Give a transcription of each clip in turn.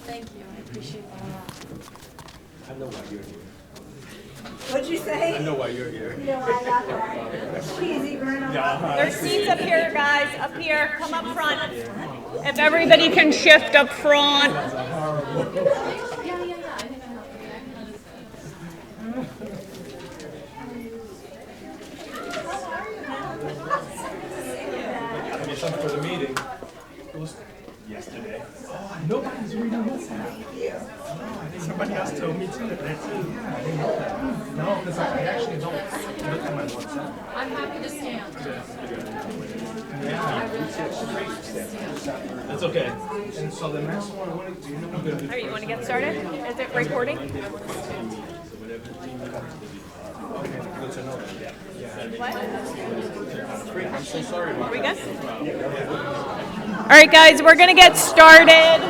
Thank you, I appreciate that. I know why you're here. What'd you say? I know why you're here. You know why not, right? Cheesy grandma. There's seats up here, guys, up here, come up front. If everybody can shift up front. I get something for the meeting. It was yesterday. Oh, nobody's reading WhatsApp. Somebody else told me too. That too. Yeah, I didn't know that. No, because I actually don't look at my WhatsApp. I'm happy to stand. That's okay. And so the next one, do you know what All right, you want to get started? Is it recording? Okay, good to know. What? I'm so sorry about Are we good? All right, guys, we're going to get started.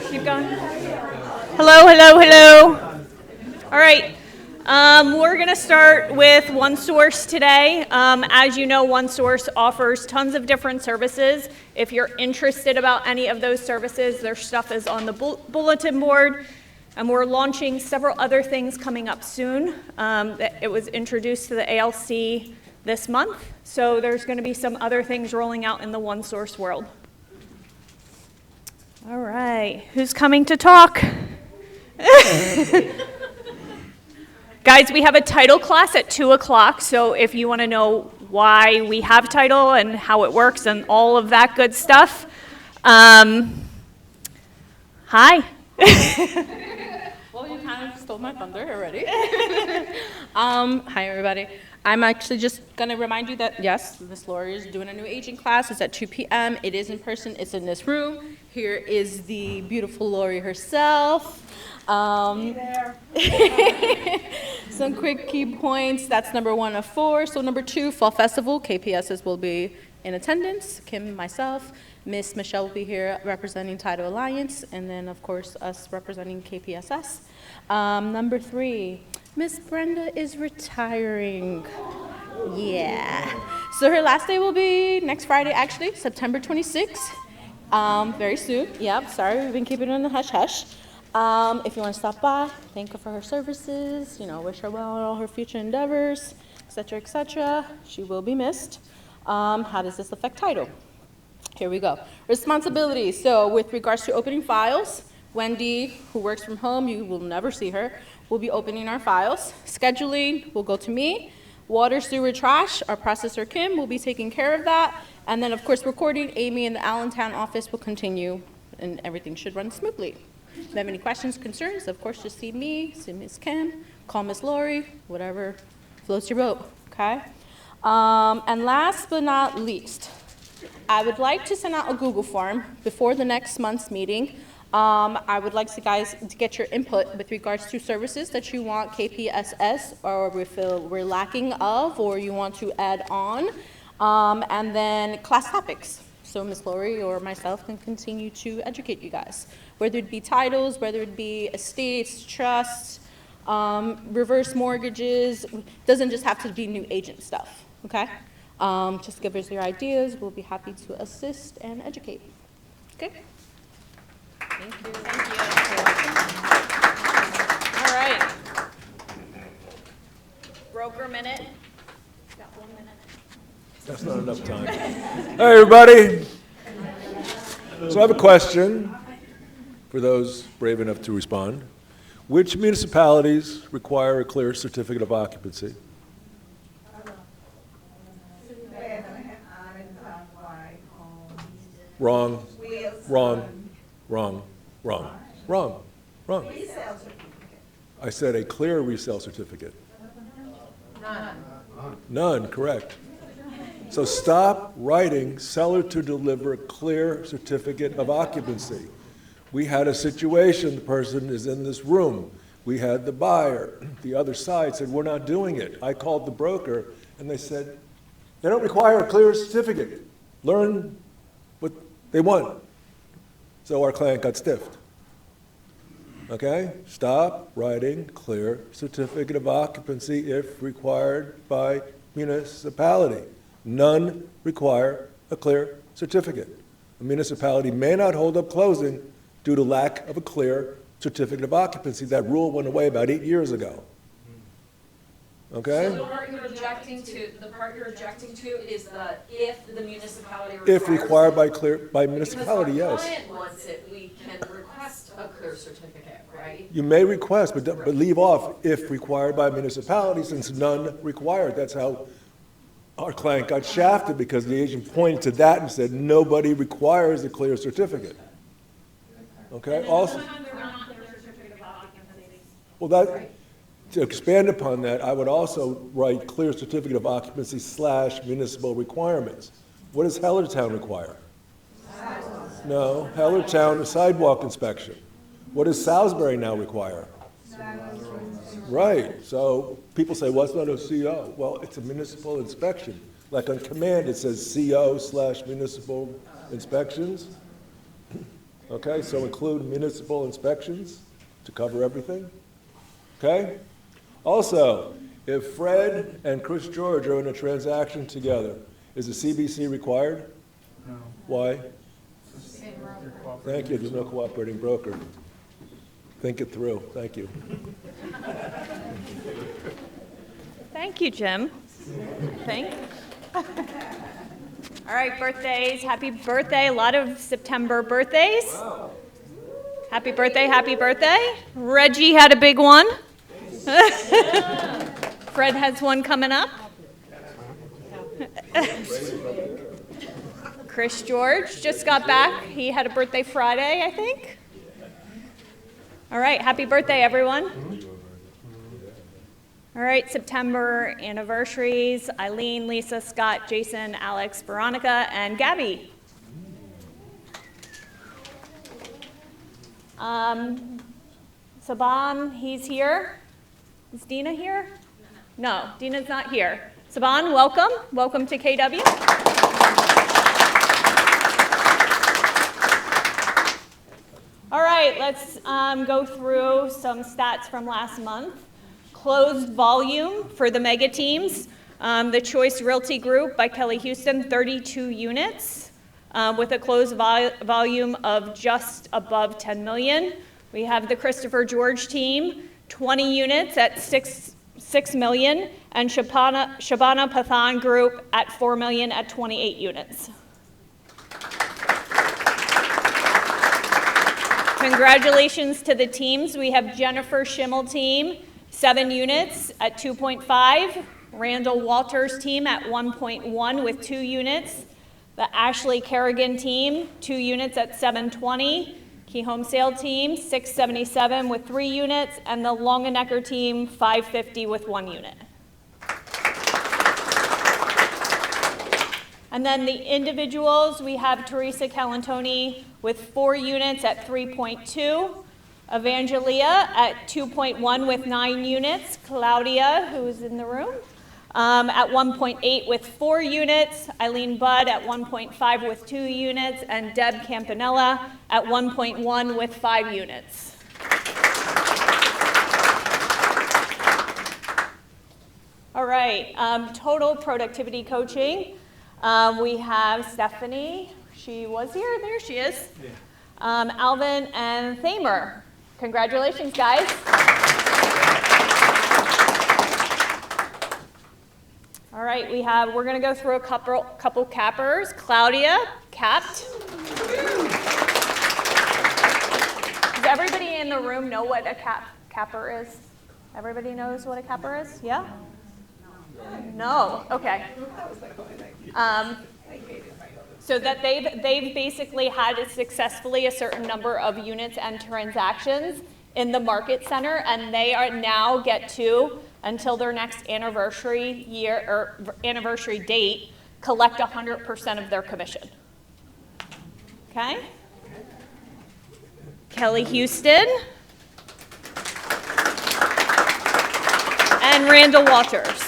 Keep going. Hello, hello, hello. All right. We're going to start with OneSource today. As you know, OneSource offers tons of different services. If you're interested about any of those services, their stuff is on the bulletin board. And we're launching several other things coming up soon. It was introduced to the ALC this month, so there's going to be some other things rolling out in the OneSource world. All right, who's coming to talk? Guys, we have a title class at 2 o'clock, so if you want to know why we have title and how it works and all of that good stuff, hi. Well, you kind of stole my thunder already. Hi, everybody. I'm actually just going to remind you that, yes, Miss Lori is doing a new aging class. It's at 2 p.m. It is in person. It's in this room. Here is the beautiful Lori herself. Some quick key points. That's number 1 of 4. So number 2, Fall Festival. KPSS will be in attendance. Kim, myself. Miss Michelle will be here representing Tidal Alliance. And then, of course, us representing KPSS. Number 3, Miss Brenda is retiring. Yeah. So her last day will be next Friday, actually, September 26th. Very soon. Yep, sorry, we've been keeping it in the hush-hush. If you want to stop by, thank her for her services, wish her well in all her future endeavors, etc., etc. She will be missed. How does this affect Tidal? Here we go. Responsibilities. So with regards to opening files, Wendy, who works from home, you will never see her, will be opening our files. Scheduling will go to me. Water, sewer, trash, our processor Kim will be taking care of that. And then, of course, recording, Amy in the Allentown office will continue, and everything should run smoothly. If you have any questions, concerns, of course, just see me, see Miss Kim, call Miss Lori, whatever floats your boat, okay? And last but not least, I would like to send out a Google form before the next month's meeting. I would like you guys to get your input with regards to services that you want KPSS or we feel we're lacking of or you want to add on, and then class topics. So Ms. Lori or myself can continue to educate you guys, whether it be titles, whether it be estates, trusts, reverse mortgages. Doesn't just have to be new agent stuff, okay? Just give us your ideas. We'll be happy to assist and educate. Okay? Thank you. Thank you. All right. Broker minute. Got 1 minute. That's not enough time. Hey, everybody. So I have a question for those brave enough to respond. Which municipalities require a clear certificate of occupancy? Wrong. Wrong. Wrong. Wrong. Wrong. Wrong. I said a clear resale certificate. None, correct. So stop writing seller to deliver a clear certificate of occupancy. We had a situation, the person is in this room. We had the buyer. The other side said, we're not doing it. I called the broker and they said, they don't require a clear certificate. Learn what they want. So our client got stiffed. Okay? Stop writing clear certificate of occupancy if required by municipality. None require a clear certificate. A municipality may not hold up closing due to lack of a clear certificate of occupancy. That rule went away about 8 years ago. Okay? So the part you're objecting to is the if the municipality requires. If required by municipality, Because yes. our client wants it, we can request a clear certificate, right? You may request, but leave off if required by municipality, since none required. That's how our client got shafted, because the agent pointed to that and said, nobody requires a clear certificate. Okay, also. Well, that, to expand upon that, I would also write clear certificate of occupancy / municipal requirements. What does Hellertown require? No, Hellertown, a sidewalk inspection. What does Salisbury now require? Right, so people say, well, it's not a CO. Well, it's a municipal inspection. Like on command, it says CO / municipal inspections. Okay, so include municipal inspections to cover everything. Okay? Also, if Fred and Chris George are in a transaction together, is the CBC required? No. Why? Thank you, there's no cooperating broker. Think it through, thank you. Thank you, Jim. All right, birthdays. Happy birthday. A lot of September birthdays. Wow. Happy birthday, happy birthday. Reggie had a big one. Fred has one coming up. Chris George just got back. He had a birthday Friday, I think. All right, happy birthday, everyone. All right, September anniversaries: Eileen, Lisa, Scott, Jason, Alex, Veronica, and Gabby. Saban, he's here. Is Dina here? No, Dina's not here. Saban, welcome. Welcome to KW. All right, let's go through some stats from last month. Closed volume for the mega teams. The Choice Realty Group by Kelly Houston, 32 units with a closed volume of just above 10 million. We have the Christopher George team, 20 units at 6 million, and Shabana Pathan Group at 4 million at 28 units. Congratulations to the teams. We have Jennifer Schimmel team, 7 units at 2.5. Randall Walters team at 1.1 with 2 units. The Ashley Kerrigan team, 2 units at 720. Key Home Sale team, 677 with 3 units. And the Longenecker team, 550 with 1 unit. And then the individuals, we have Teresa Calantoni with 4 units at 3.2. Evangelia at 2.1 with 9 units. Claudia, who is in the room, at 1.8 with 4 units. Eileen Budd at 1.5 with 2 units. And Deb Campanella at 1.1 with 5 units. All right, total productivity coaching. We have Stephanie. She was here. There she is. Yeah. Alvin and Thamer. Congratulations, guys. All right, we're going to go through a couple cappers. Claudia, capped. Does everybody in the room know what a capper is? Everybody knows what a capper is? Yeah? No? Okay. So that they've basically had successfully a certain number of units and transactions in the market center, and they are now get to, until their next anniversary year or anniversary date, collect 100% of their commission. Okay? Kelly Houston and Randall Walters.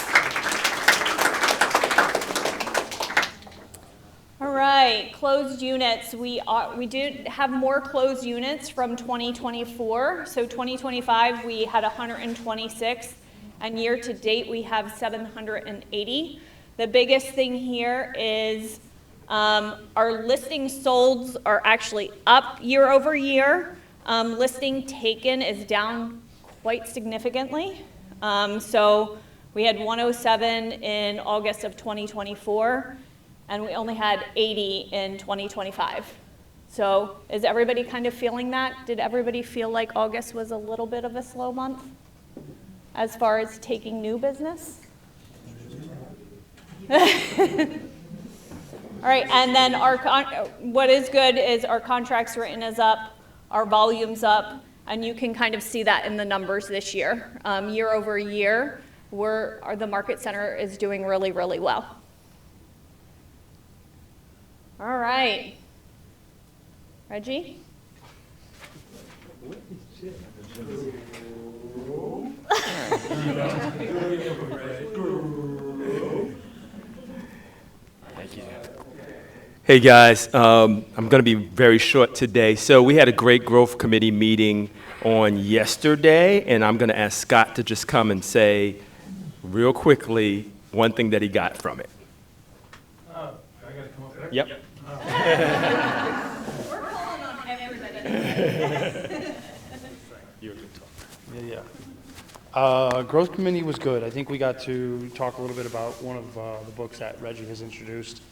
All right, closed units. We did have more closed units from 2024. So 2025, we had 126, and year to date, we have 780. The biggest thing here is Our listing solds are actually up year over year. Listing taken is down quite significantly. So we had 107 in August of 2024, and we only had 80 in 2025. So is everybody kind of feeling that? Did everybody feel like August was a little bit of a slow month as far as taking new business? All right, and then what is good is our contracts written is up, our volume's up, and you can kind of see that in the numbers this year. Year over year, the Market Center is doing really, really well. All right. Reggie? Thank you. Hey guys, I'm going to be very short today. So we had a great growth committee meeting on yesterday, and I'm going to ask Scott to just come and say real quickly one thing that he got from it. I got to come up there? Yep. We're calling on everybody. You're a good talker. Yeah. Growth committee was good. I think we got to talk a little bit about one of the books that Reggie has introduced,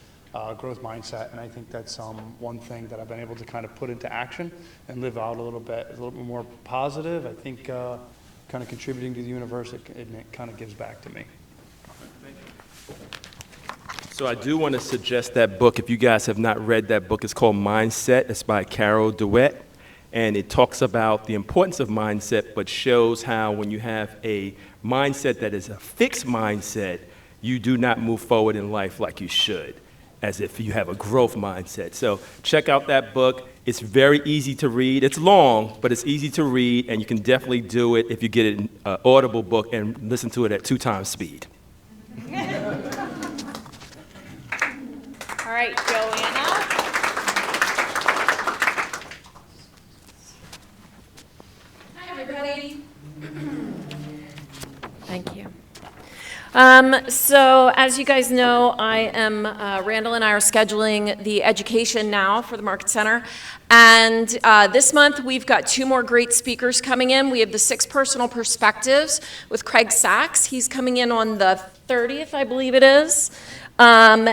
Growth Mindset, and I think that's one thing that I've been able to kind of put into action and live out a little bit more positive. I think kind of contributing to the universe, it kind of gives back to me. So I do want to suggest that book. If you guys have not read that book, it's called Mindset. It's by Carol Dweck, and it talks about the importance of mindset, but shows how when you have a mindset that is a fixed mindset, you do not move forward in life like you should, as if you have a growth mindset. So check out that book. It's very easy to read. It's long, but it's easy to read, and you can definitely do it if you get an Audible book and listen to it at 2 times speed. All right, Joanna. Hi, everybody. Thank you. So as you guys know, Randall and I are scheduling the education now for the Market Center. And this month, we've got 2 more great speakers coming in. We have the 6 personal perspectives with Craig Sachs. He's coming in on the 30th, I believe it is. And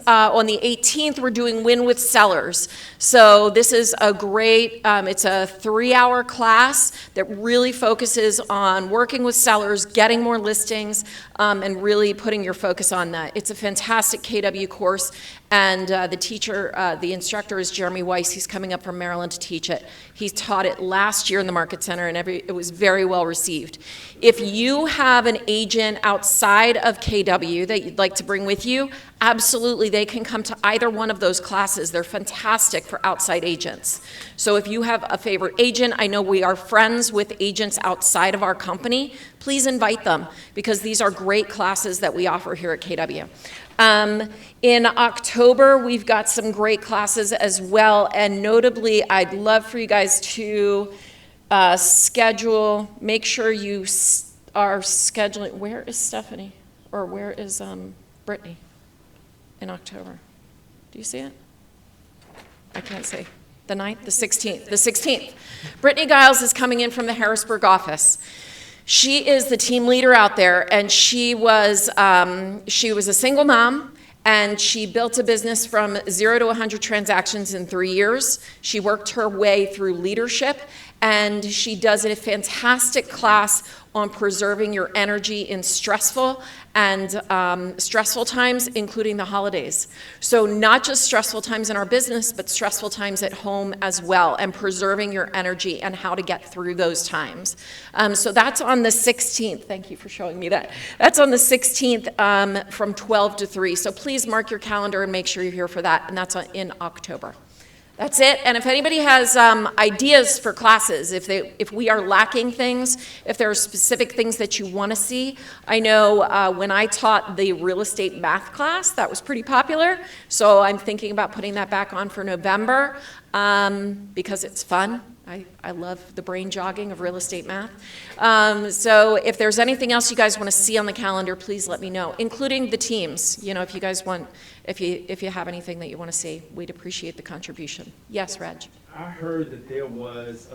on the 18th, we're doing Win with Sellers. So this is a great, it's a 3-hour class that really focuses on working with sellers, getting more listings, and really putting your focus on that. It's a fantastic KW course, and the instructor is Jeremy Weiss. He's coming up from Maryland to teach it. He taught it last year in the Market Center, and it was very well received. If you have an agent outside of KW that you'd like to bring with you, absolutely, they can come to either one of those classes. They're fantastic for outside agents. So if you have a favorite agent, I know we are friends with agents outside of our company, please invite them, because these are great classes that we offer here at KW. In October, we've got some great classes as well, and notably, I'd love for you guys to make sure you are scheduling. Where is Stephanie? Or where is Brittany in October? Do you see it? I can't see. The 9th? The 16th. The 16th. Brittany Giles is coming in from the Harrisburg office. She is the team leader out there, and she was a single mom, and she built a business from 0 to 100 transactions in 3 years. She worked her way through leadership, and she does a fantastic class on preserving your energy in stressful times, including the holidays. So not just stressful times in our business, but stressful times at home as well, and preserving your energy and how to get through those times. So that's on the 16th. Thank you for showing me that. That's on the 16th from 12 to 3. So please mark your calendar and make sure you're here for that, and that's in October. That's it. And if anybody has ideas for classes, if we are lacking things, if there are specific things that you want to see, I know when I taught the real estate math class, that was pretty popular. So I'm thinking about putting that back on for November because it's fun I love the brain jogging of real estate math. So if there's anything else you guys want to see on the calendar, please let me know, including the teams. You know, if you guys want, if you have anything that you want to see, we'd appreciate the contribution. Yes, Reg? I heard that there was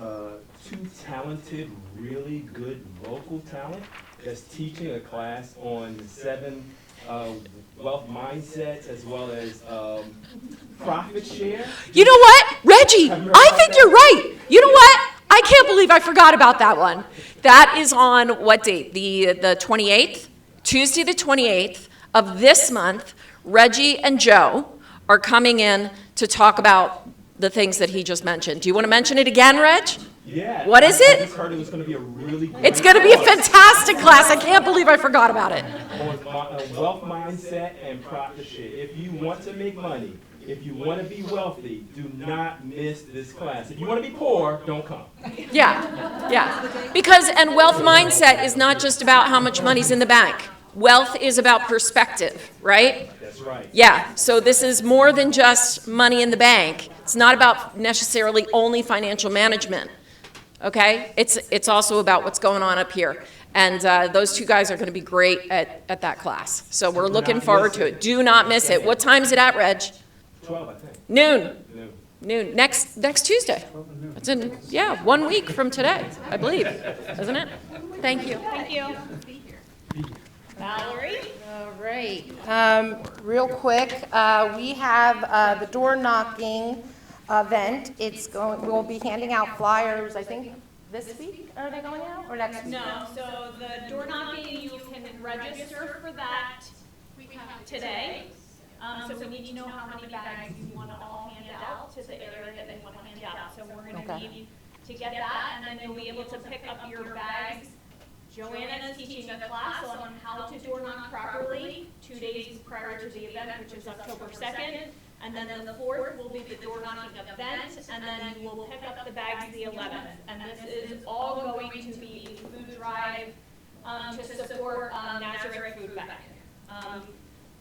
two talented, really good local talent that's teaching a class on the 7 wealth mindsets as well as profit share. You know what, Reggie, I think you're right. You know what? I can't believe I forgot about that one. That is on what date? The 28th? Tuesday the 28th of this month. Reggie and Joe are coming in to talk about the things that he just mentioned. Do you want to mention it again, Reg? Yeah. What is I it? just heard it was going to be a really great It's going to be a fantastic class. I can't believe I forgot about it. on wealth mindset and profit share. If you want to make money, if you want to be wealthy, do not miss this class. If you want to be poor, don't come. Yeah. Because, and wealth mindset is not just about how much money's in the bank. Wealth is about perspective, right? That's right. Yeah, so this is more than just money in the bank. It's not about necessarily only financial management, okay? It's also about what's going on up here. And those two guys are going to be great at that class. So we're looking forward to it. Do not miss it. What time is it at, Reg? 12, I think. Noon. Next Tuesday. It's in, yeah, 1 week from today, I believe, isn't it? Thank you. Thank you. Valerie? All right. Real quick, we have the door knocking event. We'll be handing out flyers, I think, this week. Are they going out or next week? No, so the door knocking, you can register for that today. So we need to know how many bags you want to all hand out to the area that you want to hand out. So we're going to need to get that, and then you'll be able to pick up your bags. Joanna is teaching a class on how to door knock properly 2 days prior to the event, which is October 2nd. And then the 4th will be the door knocking event, and then you will pick up the bags the 11th. And this is all going to be a food drive to support Nazareth Food Bank.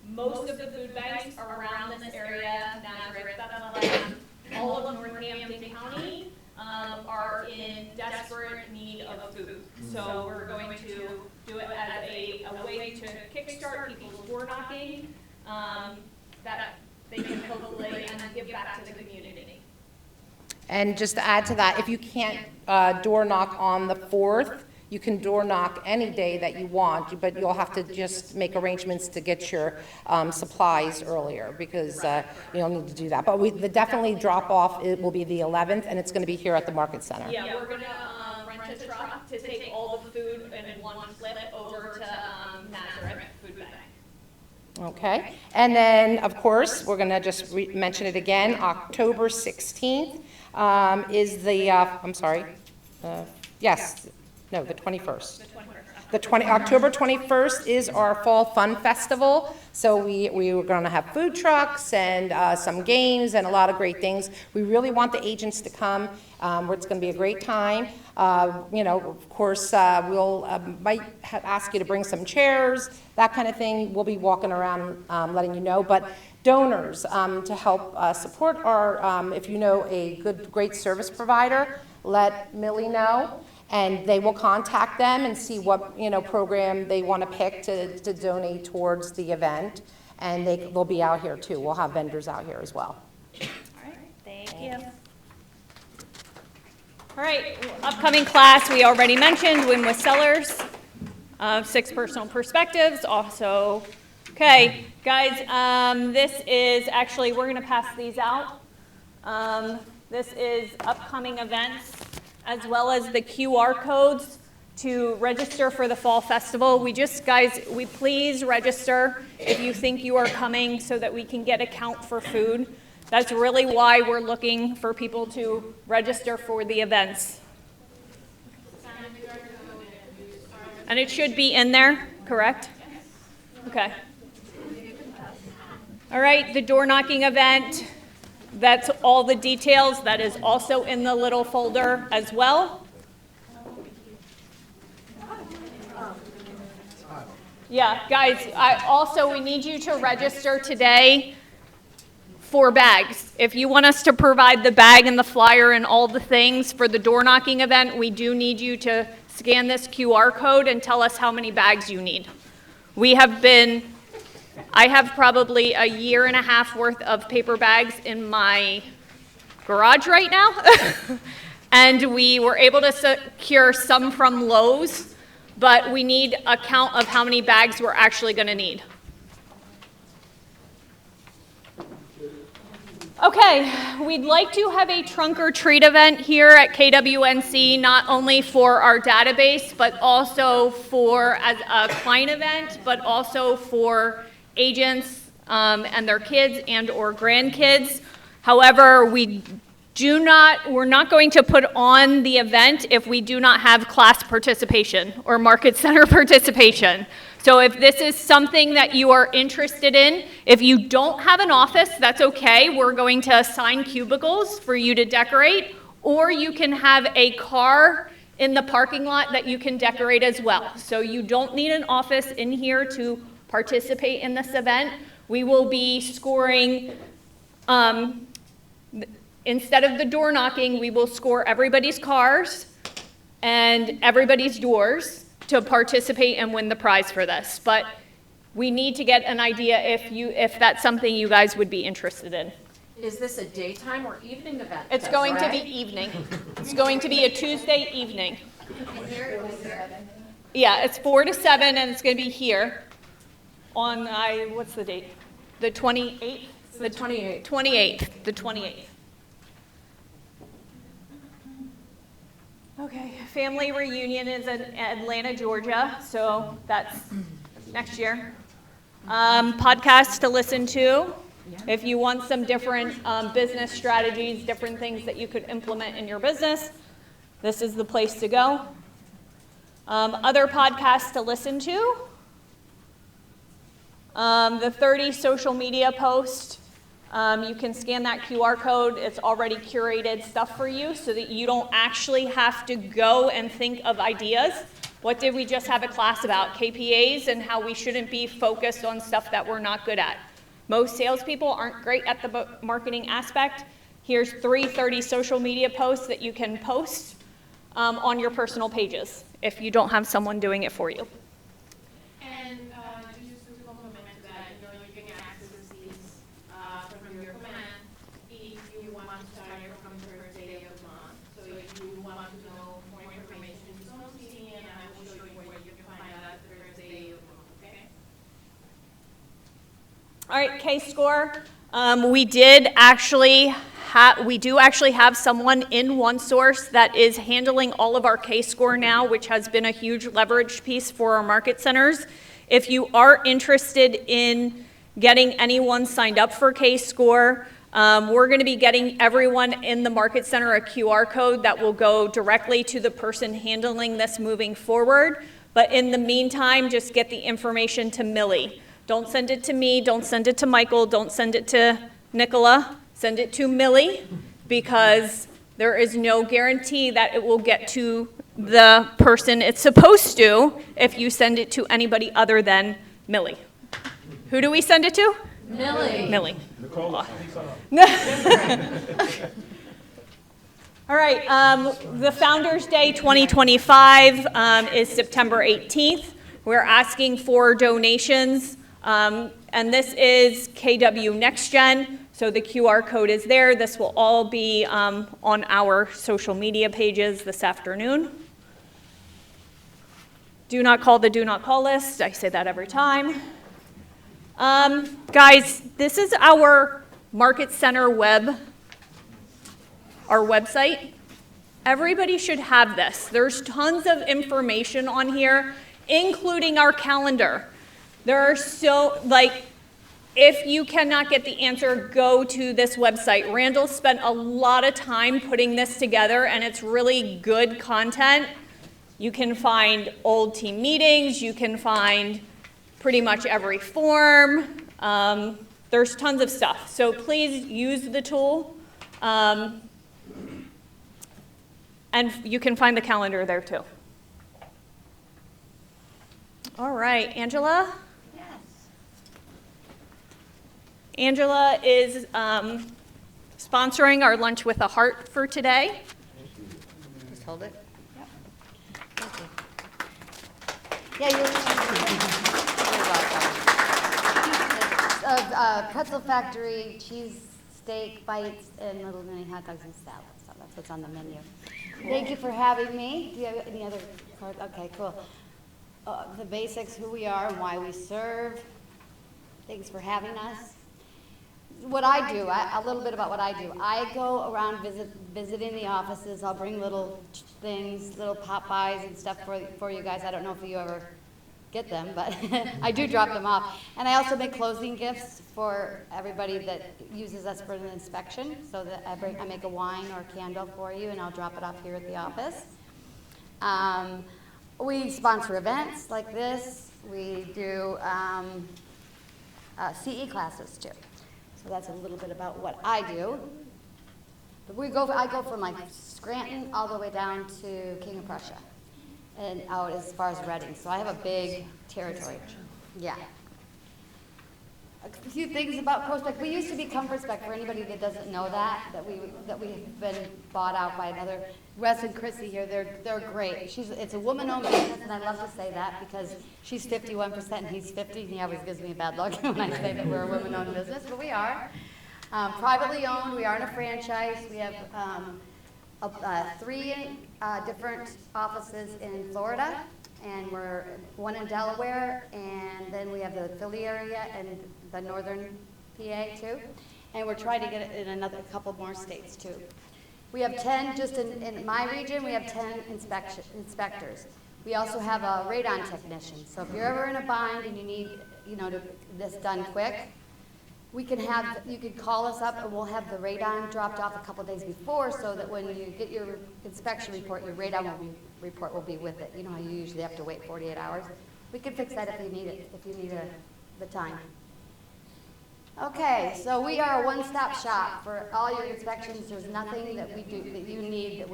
Most of the food banks are around this area, Nazareth, Bethlehem, all of Northampton County, are in desperate need of food. So we're going to do it as a way to kickstart people's door knocking, that they can hopefully and give back to the community. And just to add to that, if you can't door knock on the 4th, you can door knock any day that you want, but you'll have to just make arrangements to get your supplies earlier, because you'll need to do that. But the definitely drop off, it will be the 11th, and it's going to be here at the Market Center. Yeah, we're going to rent a truck to take all the food in one flip over to Nazareth Food Bank. Okay, and then, of course, we're going to just mention it again, October 16th is the, the 21st. October 21st is our Fall Fun Festival. So we were going to have food trucks and some games and a lot of great things. We really want the agents to come. It's going to be a great time. Of course, we'll might ask you to bring some chairs, that kind of thing. We'll be walking around letting you know. But donors to help support our, if you know a great service provider, let Millie know. And they will contact them and see what program they want to pick to donate towards the event. And they'll be out here too. We'll have vendors out here as well. All right, thank you. All right, upcoming class we already mentioned, Win with Sellers, 6 personal perspectives. Also, okay, guys, this is actually, we're going to pass these out. This is upcoming events, as well as the QR codes to register for the Fall Festival. We please register if you think you are coming so that we can get a count for food. That's really why we're looking for people to register for the events. And it should be in there, correct? Okay. All right, the door knocking event. That's all the details. That is also in the little folder as well. Yeah, guys, we need you to register today for bags. If you want us to provide the bag and the flyer and all the things for the door knocking event, we do need you to scan this QR code and tell us how many bags you need. I have probably a year and a half worth of paper bags in my garage right now. And we were able to secure some from Lowe's, but we need a count of how many bags we're actually going to need. Okay, we'd like to have a trunk or treat event here at KWNC, not only for our database, but also for as a client event, but also for agents and their kids and or grandkids. However, we're not going to put on the event if we do not have class participation or market center participation. So if this is something that you are interested in, if you don't have an office, that's okay. We're going to assign cubicles for you to decorate, or you can have a car in the parking lot that you can decorate as well. So you don't need an office in here to participate in this event. We will be scoring, instead of the door knocking, we will score everybody's cars and everybody's doors to participate and win the prize for this. But we need to get an idea if that's something you guys would be interested in. Is this a daytime or evening event? It's going to be evening. It's going to be a Tuesday evening. Yeah, it's 4 to 7 and it's going to be here on, what's the date? The 28th? The 28th. 28th, the 28th. Okay, family reunion is in Atlanta, Georgia, so that's next year. Podcasts to listen to. If you want some different business strategies, different things that you could implement in your business, this is the place to go. Other podcasts to listen to. The 30 social media posts. You can scan that QR code. It's already curated stuff for you so that you don't actually have to go and think of ideas. What did we just have a class about? KPAs and how we shouldn't be focused on stuff that we're not good at. Most salespeople aren't great at the marketing aspect. Here's 30 social media posts that you can post on your personal pages if you don't have someone doing it for you. And just to complement that, you can access these from your command if you want to start from the first day of the month. So if you want to know more information, just come see me and I will show you where you can find out the first day of the month, okay? All right, K-score. We do actually have someone in OneSource that is handling all of our K-score now, which has been a huge leverage piece for our market centers. If you are interested in getting anyone signed up for K-score, we're going to be getting everyone in the market center a QR code that will go directly to the person handling this moving forward. But in the meantime, just get the information to Millie. Don't send it to me, don't send it to Michael, don't send it to Nicola, send it to Millie, because there is no guarantee that it will get to the person it's supposed to if you send it to anybody other than Millie. Who do we send it to? Millie. Millie. All right, the Founders Day 2025 is September 18th. We're asking for donations. And this is KW Next Gen, so the QR code is there. This will all be on our social media pages this afternoon. Do not call the do not call list. I say that every time. Guys, this is our Market Center our website. Everybody should have this. There's tons of information on here, including our calendar. There are if you cannot get the answer, go to this website. Randall spent a lot of time putting this together, and it's really good content. You can find old team meetings. You can find pretty much every form. There's tons of stuff. So please use the tool. And you can find the calendar there too. All right, Angela? Angela is sponsoring our Lunch with a Heart for today. Just hold it. Yeah, you're welcome. Pretzel Factory, cheese steak bites, and little mini hot dogs and salad. So that's what's on the menu. Thank you for having me. Do you have any other? Okay, cool. The basics, who we are and why we serve. Thanks for having us. What I do, a little bit about what I do. I go around visiting the offices. I'll bring little things, little pop-bys and stuff for you guys. I don't know if you ever get them, but I do drop them off. And I also make closing gifts for everybody that uses us for an inspection. So that I make a wine or a candle for you, and I'll drop it off here at the office. We sponsor events like this. We do CE classes too. So that's a little bit about what I do. But I go from like Scranton all the way down to King of Prussia and out as far as Reading. So I have a big territory. Yeah. A few things about Prospect. We used to be Comfort Spec. For anybody that doesn't know that we've been bought out by another. Wes and Chrissy here, they're great. It's a woman-owned business, and I love to say that because she's 51% and he's 50. He always gives me bad luck when I say that we're a woman-owned business, but we are. Privately owned. We aren't a franchise. We have 3 different offices in Florida, and we're one in Delaware, and then we have the Philly area and the northern PA too, and we're trying to get it in a couple more states too. We have 10, just in my region, we have 10 inspectors. We also have a radon technician, so if you're ever in a bind and you need, this done quick, you can call us up and we'll have the radon dropped off a couple days before so that when you get your inspection report, your radon report will be with it. You know how you usually have to wait 48 hours? We can fix that if you need it, if you need the time. Okay, so we are a one-stop shop for all your inspections. There's nothing that we do that you need that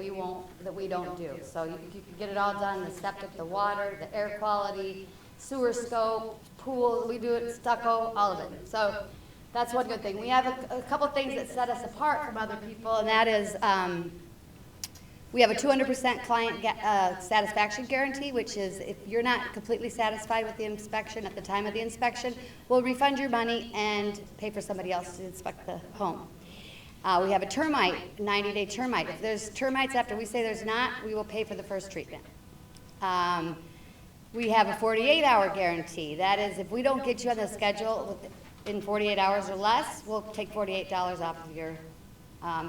we don't do. So you can get it all done: the septic, the water, the air quality, sewer scope, pool. We do it stucco, all of it. So that's one good thing. We have a couple things that set us apart from other people, and that is we have a 200% client satisfaction guarantee, which is if you're not completely satisfied with the inspection at the time of the inspection, we'll refund your money and pay for somebody else to inspect the home. We have a termite, 90-day termite. If there's termites after we say there's not, we will pay for the first treatment. We have a 48-hour guarantee. That is, if we don't get you on the schedule in 48 hours or less, we'll take $48 off of your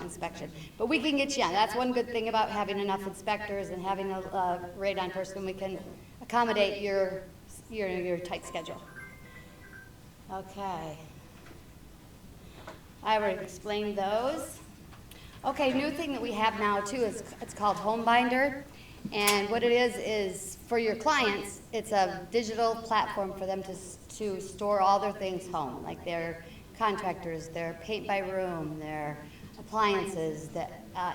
inspection. But we can get you on. That's one good thing about having enough inspectors and having a radon person. We can accommodate your tight schedule. Okay. I already explained those. Okay, new thing that we have now too is it's called Home Binder. And what it is for your clients, it's a digital platform for them to store all their things home, like their contractors, their paint by room, their appliances,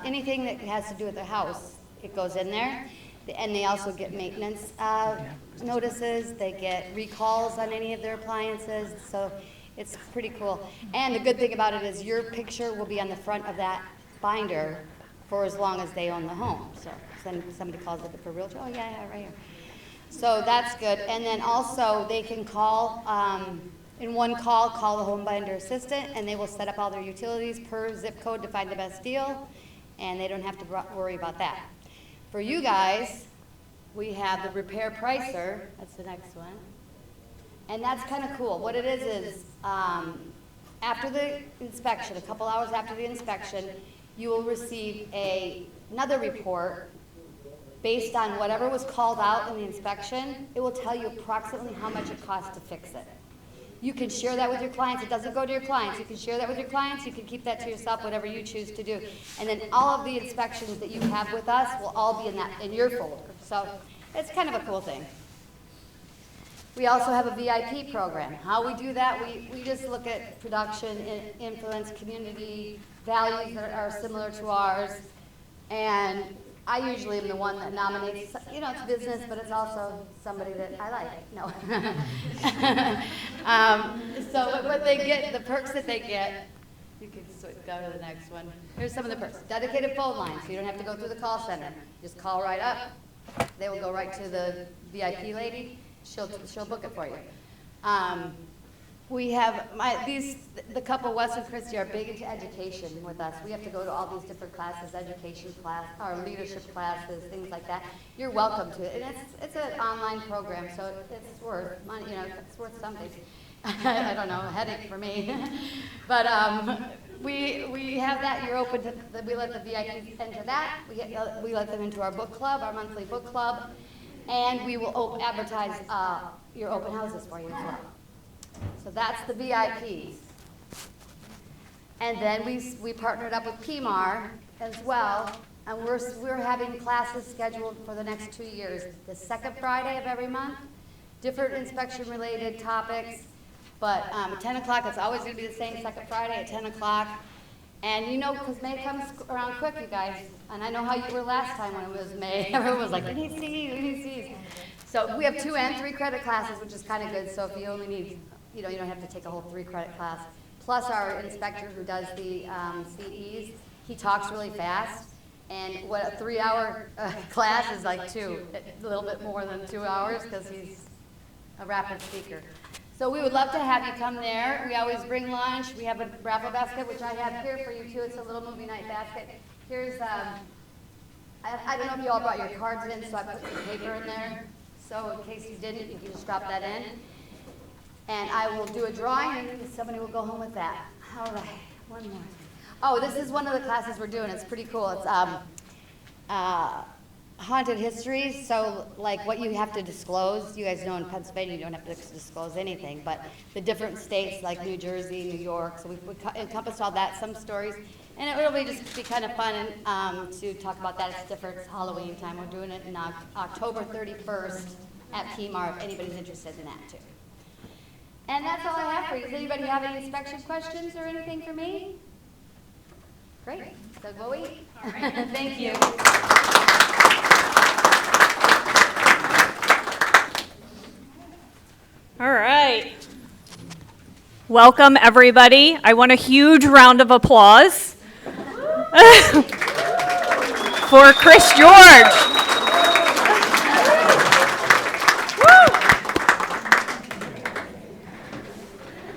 anything that has to do with the house, it goes in there. And they also get maintenance notices. They get recalls on any of their appliances. So it's pretty cool. And the good thing about it is your picture will be on the front of that binder for as long as they own the home. So then somebody calls it for realtor, oh yeah, right here. So that's good. And then also they can call, in one call the home binder assistant, and they will set up all their utilities per zip code to find the best deal, and they don't have to worry about that. For you guys, we have the repair pricer. That's the next one. And that's kind of cool. What it is after the inspection, a couple hours after the inspection, you will receive another report based on whatever was called out in the inspection. It will tell you approximately how much it costs to fix it. You can share that with your clients. It doesn't go to your clients. You can share that with your clients. You can keep that to yourself, whatever you choose to do. And then all of the inspections that you have with us will all be in your folder. So it's kind of a cool thing. We also have a VIP program. How we do that, we just look at production, influence, community, values that are similar to ours, and I usually am the one that nominates, you know, it's business, but it's also somebody that I like, no. So what they get, the perks that they get, you can go to the next one. Here's some of the perks. Dedicated phone line, so you don't have to go through the call center. Just call right up. They will go right to the VIP lady. She'll book it for you. We have the couple Wes and Christy are big into education with us. We have to go to all these different classes, education class, or leadership classes, things like that. You're welcome to it, and it's an online program, so it's worth money. You know, it's worth something. I don't know, a headache for me. But we have that. You're open to. We let the VIPs into that. We let them into our book club, our monthly book club, and we will advertise your open houses for you as well. So that's the VIPs. And then we partnered up with PMAR as well, and we're having classes scheduled for the next 2 years. The second Friday of every month, different inspection-related topics, but at 10 o'clock, it's always going to be the same second Friday at 10 o'clock. And you know, because May comes around quick, you guys, and I know how you were last time when it was May. Everyone was like, we need C's, we need C's. So we have 2 and 3 credit classes, which is kind of good, so if you only need, you don't have to take a whole 3 credit class. Plus our inspector who does the CEs, he talks really fast. And what a 3-hour class is like 2, a little bit more than 2 hours because he's a rapid speaker. So we would love to have you come there. We always bring lunch. We have a raffle basket, which I have here for you too. It's a little movie night basket. Here's, I don't know if you all brought your cards in, so I put some paper in there. So in case you didn't, you can just drop that in. And I will do a drawing, and somebody will go home with that. All right, one more. Oh, this is one of the classes we're doing. It's pretty cool. It's haunted history. So, like what you have to disclose. You guys know in Pennsylvania you don't have to disclose anything, but the different states like New Jersey, New York. So we've encompassed all that, some stories, and it will just be kind of fun to talk about that. It's different. It's Halloween time. We're doing it in October 31st at PMAR. If anybody's interested in that too. And that's all I have for you. Does anybody have any inspection questions or anything for me? Great. So will we? All right. Thank you. All right. Welcome, everybody. I want a huge round of applause for Chris George.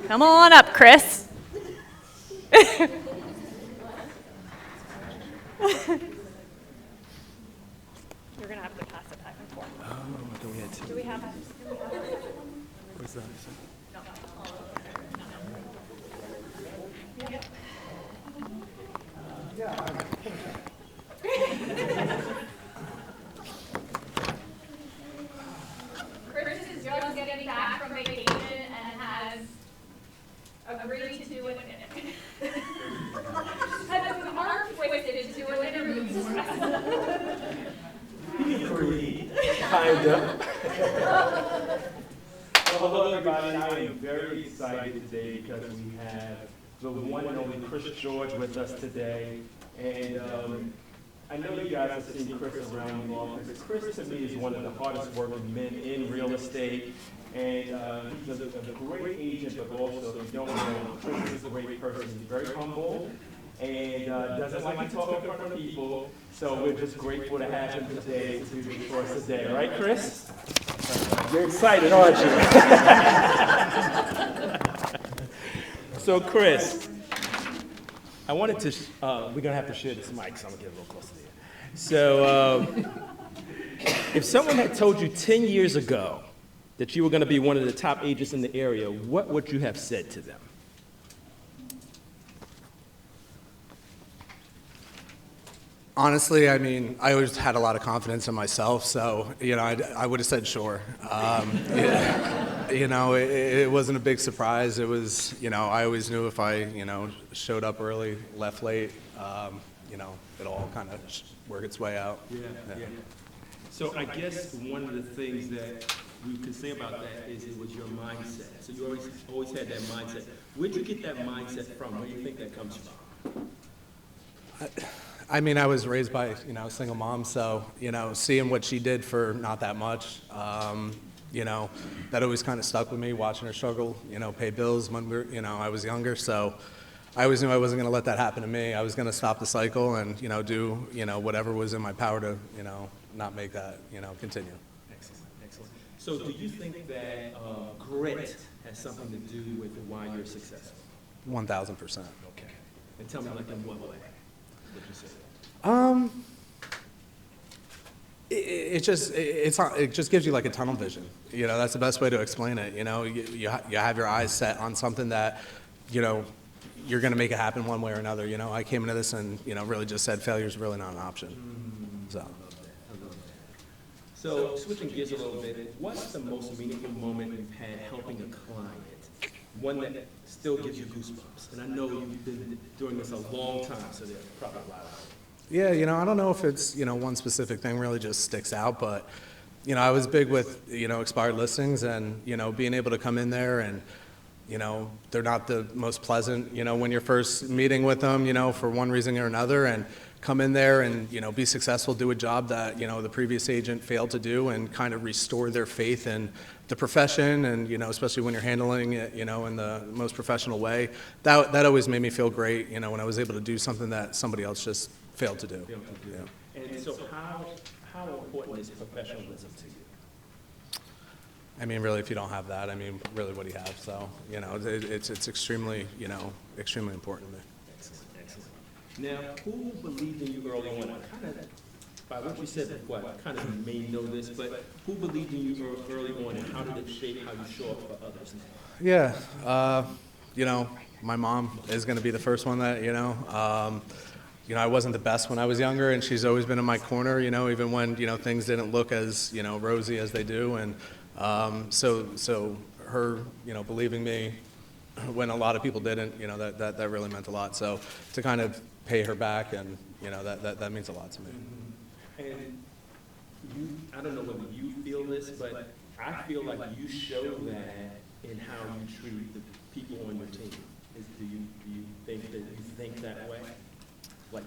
Come on up, Chris. You're going to have to pass it back and forth. Oh, do we have to? Do we have it? Where's that? Chris is just getting back from vacation and has agreed to do it. Has his arm twisted to do an interview. Kind of. Well, hello everybody. I am very excited today because we have the one and only Chris George with us today. And I know you guys have seen Chris around the office. Chris to me is one of the hardest working men in real estate. And he's a great agent, but also, if you don't know, Chris is a great person. He's very humble and doesn't like to talk in front of people. So we're just grateful to have him today to do for us today. Right, Chris? You're excited, aren't you? So, Chris, I wanted to, we're going to have to share this mic, so I'm going to get a little closer there. So, if someone had told you 10 years ago that you were going to be one of the top agents in the area, what would you have said to them? Honestly, I mean, I always had a lot of confidence in myself, so, I would have said sure. It wasn't a big surprise. It was, I always knew if I, showed up early, left late, it'll all kind of work its way out. Yeah. So I guess one of the things that we could say about that is it was your mindset. So you always had that mindset. Where'd you get that mindset from? Where do you think that comes from? I mean, I was raised by, a single mom, so, seeing what she did for not that much, that always kind of stuck with me, watching her struggle, pay bills when I was younger. So I always knew I wasn't going to let that happen to me. I was going to stop the cycle and, do, whatever was in my power to, not make that, continue. Excellent, excellent. So do you think that grit has something to do with why you're successful? 1,000%. Okay. And tell me, like, in what way would you say? It just gives you like a tunnel vision. That's the best way to explain it. You have your eyes set on something that, you're going to make it happen one way or another. I came into this and, really just said failure is really not an option. So switching gears a little bit, what's the most meaningful moment you've had helping a client? One that still gives you goosebumps. And I know you've been doing this a long time, so there's probably a lot of it. Yeah, I don't know if it's, one specific thing really just sticks out, but, I was big with, expired listings and, being able to come in there and, they're not the most pleasant, when you're first meeting with them, for one reason or another, and come in there and, be successful, do a job that, the previous agent failed to do and kind of restore their faith in the profession and, especially when you're handling it, in the most professional way. That always made me feel great, when I was able to do something that somebody else just failed to do. Yeah. And so how important is professionalism to you? I mean, really, if you don't have that, I mean, really, what do you have? So, it's extremely, extremely important to me. Excellent. Now, who believed in you early on? Kind of, by what you said before, I kind of may know this, but who believed in you early on, and how did it shape how you show up for others now? Yeah, my mom is going to be the first one that, I wasn't the best when I was younger, and she's always been in my corner, even when, things didn't look as, rosy as they do. And so her, believing me when a lot of people didn't, that really meant a lot. So to kind of pay her back and, that means a lot to me. And I don't know whether you feel this, but I feel like you show that in how you treat the people on your team. Do you think that you think that way? Like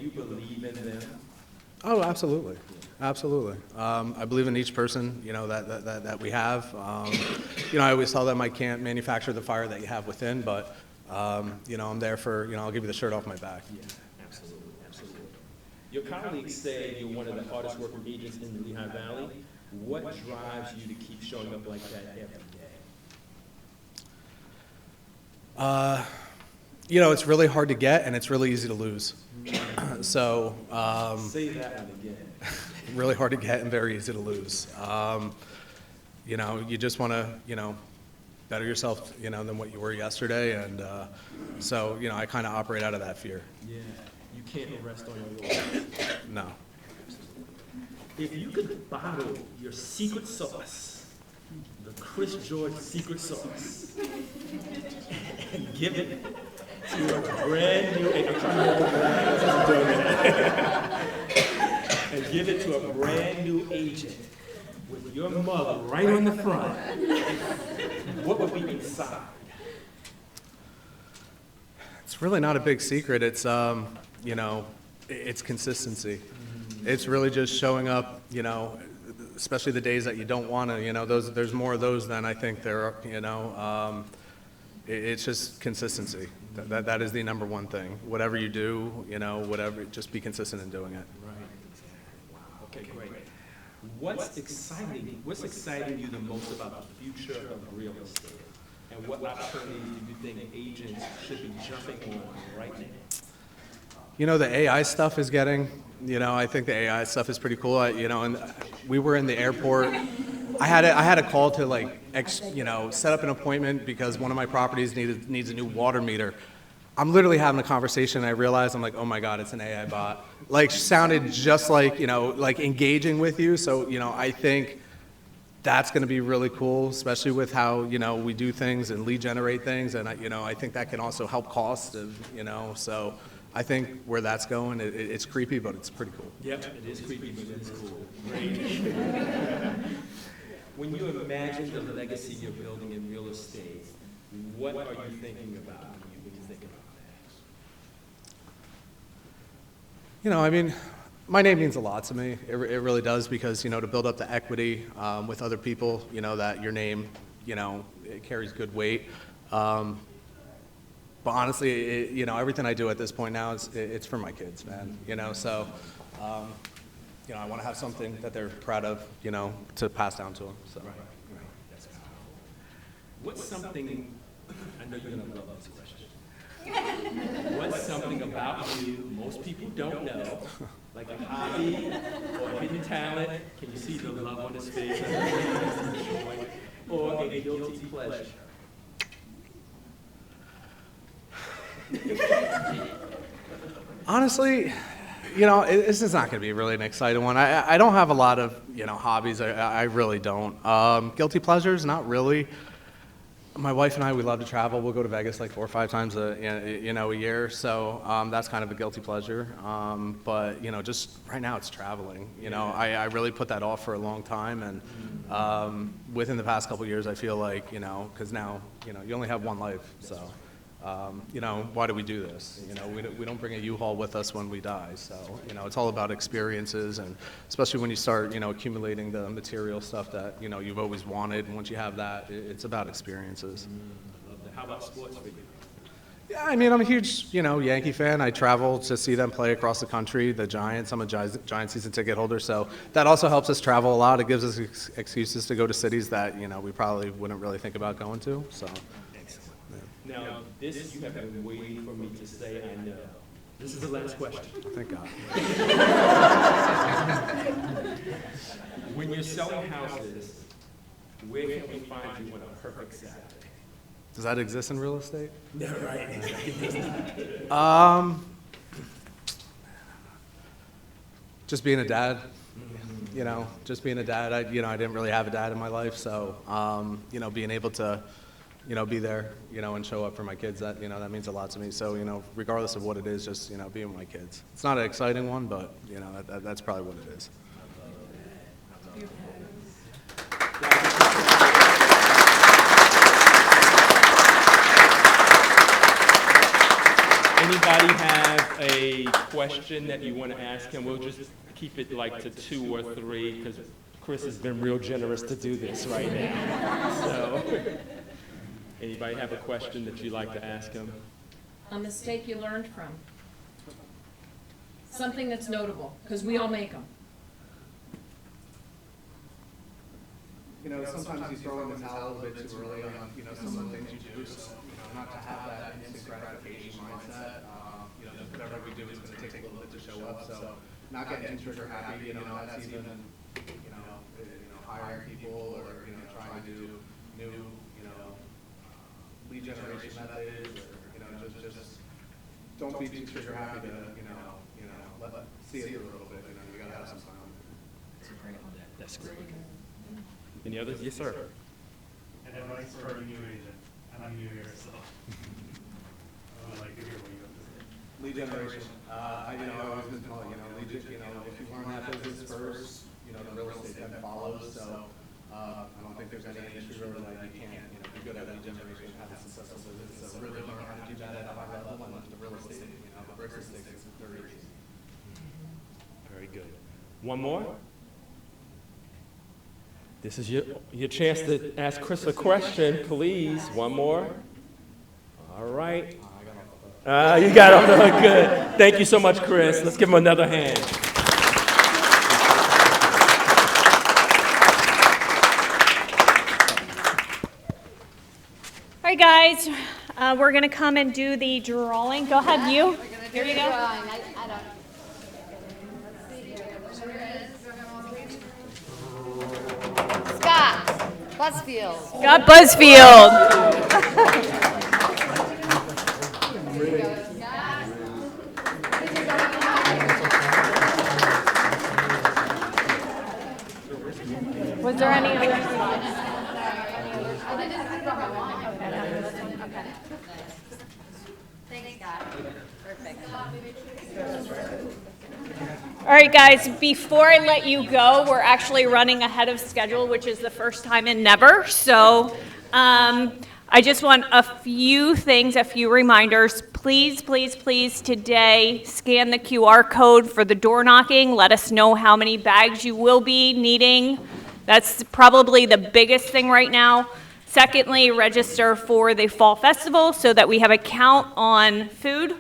you believe in them? Oh, absolutely, absolutely. I believe in each person, that we have. I always tell them I can't manufacture the fire that you have within, but I'm there for, I'll give you the shirt off my back. Yeah, absolutely, absolutely. Your colleagues say you're one of the hardest working agents in the Lehigh Valley. What drives you to keep showing up like that every day? It's really hard to get and it's really easy to lose. So, say that one again. Really hard to get and very easy to lose. You just want to, better yourself, than what you were yesterday. And so, I kind of operate out of that fear. Yeah, you can't rest on your laurels. No. If you could bottle your secret sauce, the Chris George secret sauce, and give it to a brand new, I'm trying to doing that. And give it to a brand new agent with your mug right on the front, what would be inside? It's really not a big secret. It's, it's consistency. It's really just showing up, especially the days that you don't want to, there's more of those than I think there are, it's just consistency. That is the number one thing. Whatever you do, whatever, just be consistent in doing it. Right. Wow. Okay, great. What's exciting you the most about the future of real estate? And what opportunities do you think agents should be jumping on right now? The AI stuff is getting, I think the AI stuff is pretty cool. And we were in the airport. I had a call to set up an appointment because one of my properties needs a new water meter. I'm literally having a conversation and I realized, I'm like, oh my God, it's an AI bot. Sounded just like engaging with you. So, I think that's going to be really cool, especially with how, we do things and lead generate things. And, I think that can also help cost, so I think where that's going, it's creepy, but it's pretty cool. Yep, it is creepy, but it is cool. Great. When you imagine the legacy you're building in real estate, what are you thinking about when you think about I mean, my name means a lot to me. It really does, because, to build up the equity with other people, that your name, it carries good weight. But honestly, everything I do at this point now, it's for my kids, man. So, I want to have something that they're proud of, to pass down to them. So. Right. That's powerful. What's something, I know you're going to love this question. What's something about you most people don't know, like a hobby or a hidden talent? Can you see the love on his face? Or a guilty pleasure? Honestly, this is not going to be really an exciting one. I don't have a lot of, hobbies. I really don't. Guilty pleasures, not really. My wife and I, we love to travel. We'll go to Vegas like 4 or 5 times a year. So that's kind of a guilty pleasure. But just right now it's traveling. I really put that off for a long time, and within the past couple of years, I feel like because now you only have one life. So why do we do this? We don't bring a U-Haul with us when we die. So it's all about experiences, and especially when you start accumulating the material stuff that you've always wanted. And once you have that, it's about experiences. How about sports for you? Yeah, I mean, I'm a huge Yankee fan. I travel to see them play across the country. The Giants. I'm a Giant season ticket holder, so that also helps us travel a lot. It gives us excuses to go to cities that we probably wouldn't really think about going to. So. Now, this you have been waiting for me to say I know. This is the last question. Thank God. When you're selling houses, where can we find you on a perfect Saturday? Does that exist in real estate? Yeah, right. Just being a dad. Just being a dad. I didn't really have a dad in my life, so being able to be there, and show up for my kids, that means a lot to me. So, regardless of what it is, just, being with my kids. It's not an exciting one, but, that's probably what it is. Anybody have a question that you want to ask him? We'll just keep it like to 2 or 3, because Chris has been real generous to do this right now. So. Anybody have a question that you'd like to ask him? A mistake you learned from. Something that's notable, because we all make them. Sometimes you throw in the towel a little bit too early on, some of the things you do, so, not to have that instant gratification mindset. Just whatever we do is going to take a little bit to show up, so not getting too trigger happy, that's even, hiring people or, trying to do new, lead generation methods, or just don't be too trigger happy to see it through a little bit. You gotta have some fun. That's great. Any others? Yes, sir. And advice for a new agent, and I'm new here, so I would like to hear what you have to say. Lead generation. I've always been told, lead, if you learn that business first, the real estate then follows. So I don't think there's any industry where you can't, be good at lead generation, have a successful business. So really learn how to do that at a high level, and the real estate, the bricks and sticks is very easy. Very good. One more? This is your chance to ask Chris a question, please. One more. All right. You got off to a good. Thank you so much, Chris. Let's give him another hand. All right, guys, we're going to come and do the drawing. Go ahead, you. Here you go. Scott Buzzfield. Scott Buzzfield. Was there any other? All right, guys, before I let you go, we're actually running ahead of schedule, which is the first time in never. So I just want a few things, a few reminders. please, please, please today scan the QR code for the door knocking. Let us know how many bags you will be needing. That's probably the biggest thing right now. Secondly, register for the Fall Festival so that we have a count on food.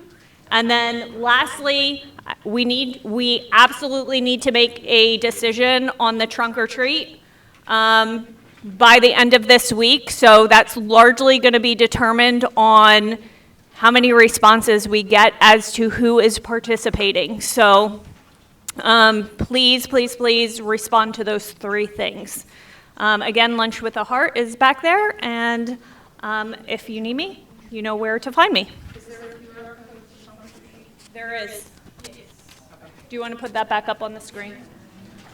And then lastly, we absolutely need to make a decision on the trunk or treat by the end of this week. So that's largely going to be determined on how many responses we get as to who is participating. So please, please, please respond to those 3 things. Again, Lunch with a Heart is back there, and if you need me, you know where to find me. There is. Do you want to put that back up on the screen?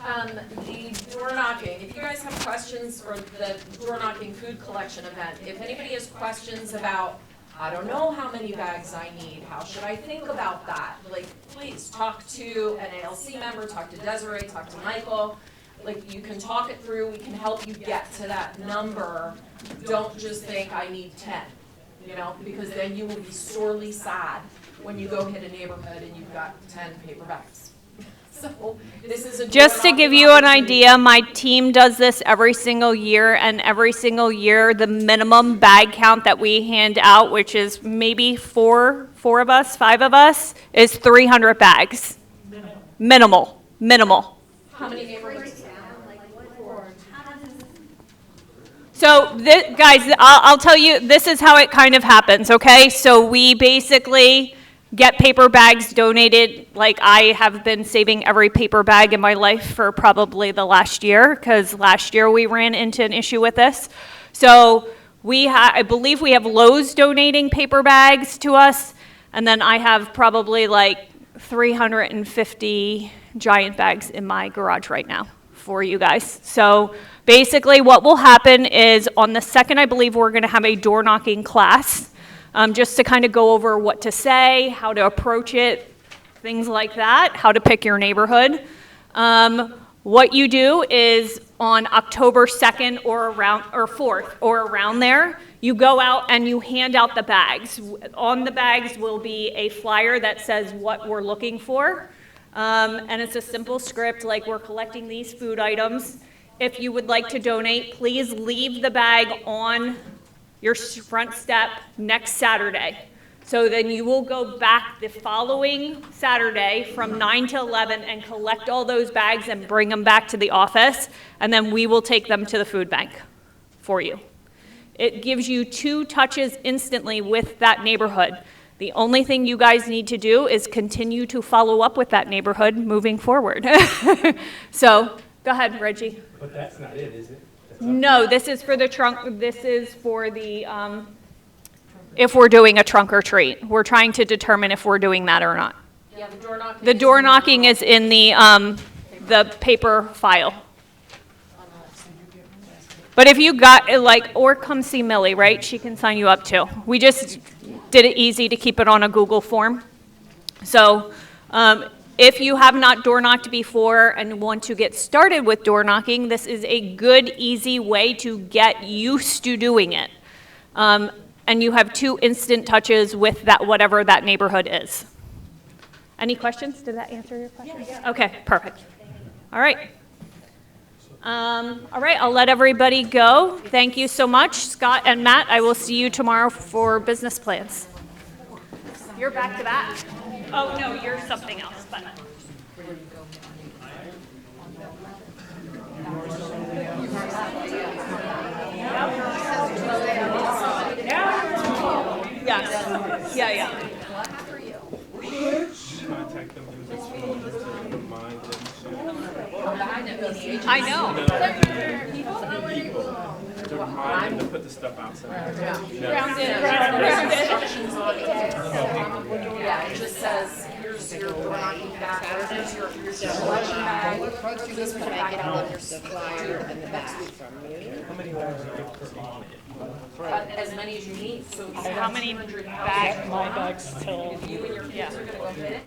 The door knocking, if you guys have questions for the door knocking food collection event, if anybody has questions about, I don't know how many bags I need, how should I think about that? Like, please talk to an ALC member, talk to Desiree, talk to Michael. Like, you can talk it through, we can help you get to that number. Don't just think I need 10, you know, because then you will be sorely sad when you go hit a neighborhood and you've got 10 paper bags. So this is a Just to give you an idea, my team does this every single year, and every single year the minimum bag count that we hand out, which is maybe four of us, 5 of us, is 300 bags. Minimal. How many neighborhoods? So, guys, I'll tell you, this is how it kind of happens, okay? So we basically get paper bags donated. Like, I have been saving every paper bag in my life for probably the last year, because last year we ran into an issue with this. So I believe we have Lowe's donating paper bags to us, and then I have probably like 350 giant bags in my garage right now for you guys. So basically what will happen is on the 2nd, I believe we're going to have a door knocking class. Just to kind of go over what to say, how to approach it, things like that, how to pick your neighborhood. What you do is on October 2nd or 4th or around there, you go out and you hand out the bags. On the bags will be a flyer that says what we're looking for. And it's a simple script, like we're collecting these food items. If you would like to donate, please leave the bag on your front step next Saturday. So then you will go back the following Saturday from 9 to 11 and collect all those bags and bring them back to the office, and then we will take them to the food bank for you. It gives you 2 touches instantly with that neighborhood. The only thing you guys need to do is continue to follow up with that neighborhood moving forward. So, go ahead, Reggie. But that's not it, is it? No, this is for the trunk, this is for the, if we're doing a trunk or treat. We're trying to determine if we're doing that or not. Yeah, the door knocking. The door knocking is in the paper file. But if you got, like, or come see Millie, right? She can sign you up too. We just did it easy to keep it on a Google form. So, if you have not door knocked before and want to get started with door knocking, this is a good, easy way to get used to doing it. And you have 2 instant touches with that, whatever that neighborhood is. Any questions? Did that answer your question? Yeah. Okay, perfect. All right. All right, I'll let everybody go. Thank you so much, Scott and Matt. I will see you tomorrow for business plans. You're back to back. Oh, no, you're something else, but. Yes. Yeah. Contact them through this phone, remind them I know. to remind them to put the stuff outside. Instructions on it. Yeah, it just says, here's your door knocking bag, here's your collection bag. Please put it back out of your flyer and the bag. How many bags are good on it? As many as you need, so. How many bags? My bag's still. If you and your kids are gonna go hit it,